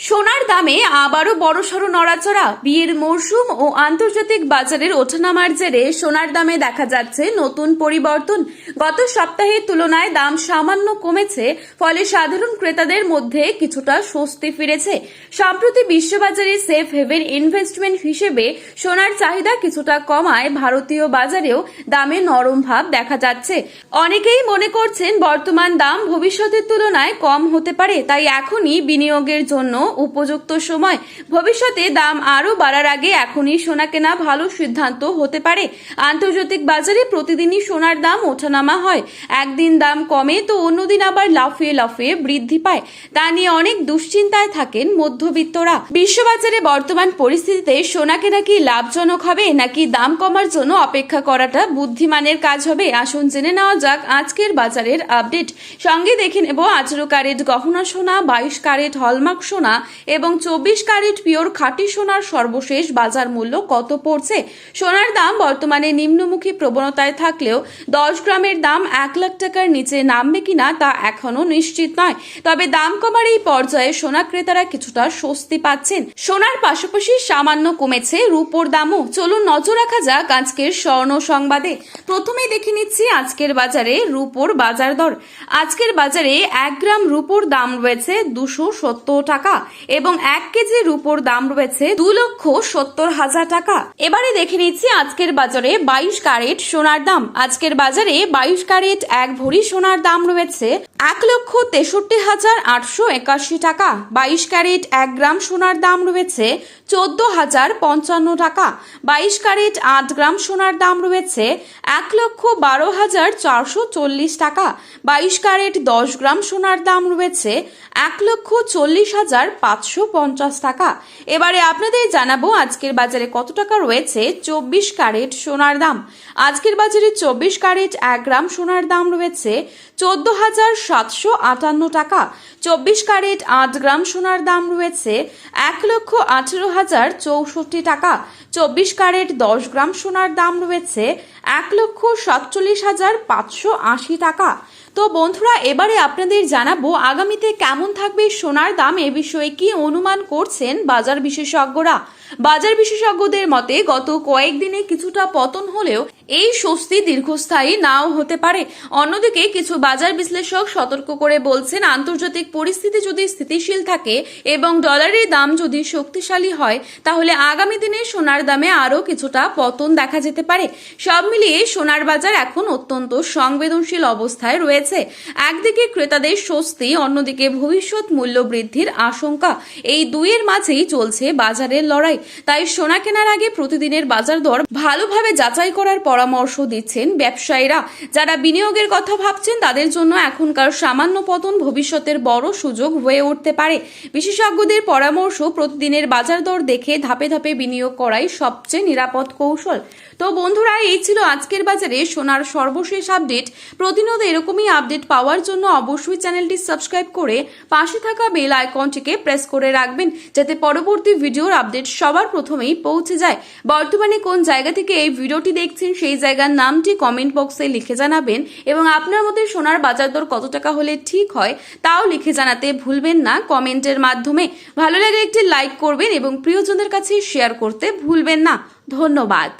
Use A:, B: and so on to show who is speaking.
A: সোনার দামে আবারও বড়সড় নড়াচড়া। বিয়ের মরশুম ও আন্তর্জাতিক বাজারের ওঠানামার জেরে সোনার দামে দেখা যাচ্ছে নতুন পরিবর্তন। গত সপ্তাহের তুলনায় দাম সামান্য কমেছে, ফলে সাধারণ ক্রেতাদের মধ্যে কিছুটা স্বস্তি ফিরেছে। সম্প্রতি বিশ্ববাজারে সেফ হেভেন ইনভেস্টমেন্ট হিসেবে সোনার চাহিদা কিছুটা কমায় ভারতীয় বাজারেও দামে নরম ভাব দেখা যাচ্ছে। অনেকেই মনে করছেন বর্তমান দাম ভবিষ্যতের তুলনায় কম হতে পারে, তাই এখনই বিনিয়োগের জন্য উপযুক্ত সময়। ভবিষ্যতে দাম আরো বাড়ার আগে এখনই সোনা কেনা ভালো সিদ্ধান্ত হতে পারে। আন্তর্জাতিক বাজারে প্রতিদিনই সোনার দাম ওঠানামা হয়, একদিন দাম কমে তো অন্যদিন আবার লাফিয়ে লাফিয়ে বৃদ্ধি পায়। তা নিয়ে অনেক দুশ্চিন্তায় থাকেন মধ্যবিত্তরা। বিশ্ববাজারে বর্তমান পরিস্থিতিতে সোনা কেনা কি লাভজনক হবে, নাকি দাম কমার জন্য অপেক্ষা করাটা বুদ্ধিমানের কাজ হবে? আসুন জেনে নেওয়া যাক আজকের বাজারের আপডেট। সঙ্গে দেখে নেব 18 ক্যারেট গহনা সোনা, 22 ক্যারেট হলমার্ক সোনা এবং 24 ক্যারেট পিওর খাঁটি সোনার সর্বশেষ বাজার মূল্য কত পড়ছে। সোনার দাম বর্তমানে নিম্নমুখী প্রবণতায় থাকলেও 10 গ্রামের দাম 1 লাখ টাকার নিচে নামবে কিনা তা এখনো নিশ্চিত নয়। তবে দাম কমার এই পর্যায়ে সোনা ক্রেতারা কিছুটা স্বস্তি পাচ্ছেন। সোনার পাশাপাশি সামান্য কমেছে রূপোর দামও। চলুন নজর রাখা যাক আজকের স্বর্ণ সংবাদে। প্রথমেই দেখে নিচ্ছি আজকের বাজারে রূপোর বাজার দর। আজকের বাজারে 1 গ্রাম রূপোর দাম রয়েছে 270 টাকা এবং 1 কেজি রূপোর দাম রয়েছে 2,70,000 টাকা। এবারে দেখে নিচ্ছি আজকের বাজারে 22 ক্যারেট সোনার দাম। আজকের বাজারে 22 ক্যারেট 1 ভরি সোনার দাম রয়েছে 1,63,881 টাকা। 22 ক্যারেট 1 গ্রাম সোনার দাম রয়েছে 14,055 টাকা। 22 ক্যারেট 8 গ্রাম সোনার দাম রয়েছে 1,12,440 টাকা। 22 ক্যারেট 10 গ্রাম সোনার দাম রয়েছে 1,40,550 টাকা। এবারে আপনাদের জানাবো আজকের বাজারে কত টাকা রয়েছে 24 ক্যারেট সোনার দাম। আজকের বাজারে 24 ক্যারেট 1 গ্রাম সোনার দাম রয়েছে 14,758 টাকা। 24 ক্যারেট 8 গ্রাম সোনার দাম রয়েছে 1,18,064 টাকা। 24 ক্যারেট 10 গ্রাম সোনার দাম রয়েছে 1,47,580 টাকা। তো বন্ধুরা, এবারে আপনাদের জানাবো আগামীতে কেমন থাকবে সোনার দাম, এ বিষয়ে কি অনুমান করছেন বাজার বিশেষজ্ঞরা। বাজার বিশেষজ্ঞদের মতে গত কয়েকদিনে কিছুটা পতন হলেও এই স্বস্তি দীর্ঘস্থায়ী নাও হতে পারে। অন্যদিকে কিছু বাজার বিশ্লেষক সতর্ক করে বলছেন, আন্তর্জাতিক পরিস্থিতি যদি স্থিতিশীল থাকে এবং ডলারের দাম যদি শক্তিশালী হয়, তাহলে আগামী দিনে সোনার দামে আরও কিছুটা পতন দেখা যেতে পারে। সব মিলিয়ে সোনার বাজার এখন অত্যন্ত সংবেদনশীল অবস্থায় রয়েছে। একদিকে ক্রেতাদের স্বস্তি, অন্যদিকে ভবিষ্যৎ মূল্য বৃদ্ধির আশঙ্কা। এই দুইয়ের মাঝেই চলছে বাজারের লড়াই। তাই সোনা কেনার আগে প্রতিদিনের বাজার দর ভালোভাবে যাচাই করার পরামর্শ দিচ্ছেন ব্যবসায়ীরা। যারা বিনিয়োগের কথা ভাবছেন তাদের জন্য এখনকার সামান্য পতন ভবিষ্যতের বড় সুযোগ হয়ে উঠতে পারে। বিশেষজ্ঞদের পরামর্শ, প্রতিদিনের বাজার দর দেখে ধাপে ধাপে বিনিয়োগ করাই সবচেয়ে নিরাপদ কৌশল। তো বন্ধুরা, এই ছিল আজকের বাজারে সোনার সর্বশেষ আপডেট। প্রতিনিয়ত এরকমই আপডেট পাওয়ার জন্য অবশ্যই চ্যানেলটি সাবস্ক্রাইব করে পাশে থাকা বেল আইকনটিকে প্রেস করে রাখবেন, যাতে পরবর্তী ভিডিওর আপডেট সবার প্রথমেই পৌঁছে যায়। বর্তমানে কোন জায়গা থেকে এই ভিডিওটি দেখছেন সেই জায়গার নামটি কমেন্ট বক্সে লিখে জানাবেন এবং আপনার মতে সোনার বাজার দর কত টাকা হলে ঠিক হয় তাও লিখে জানাতে ভুলবেন না কমেন্টের মাধ্যমে। ভালো লাগলে একটি লাইক করবেন এবং প্রিয়জনদের কাছে শেয়ার করতে ভুলবেন না। ধন্যবাদ।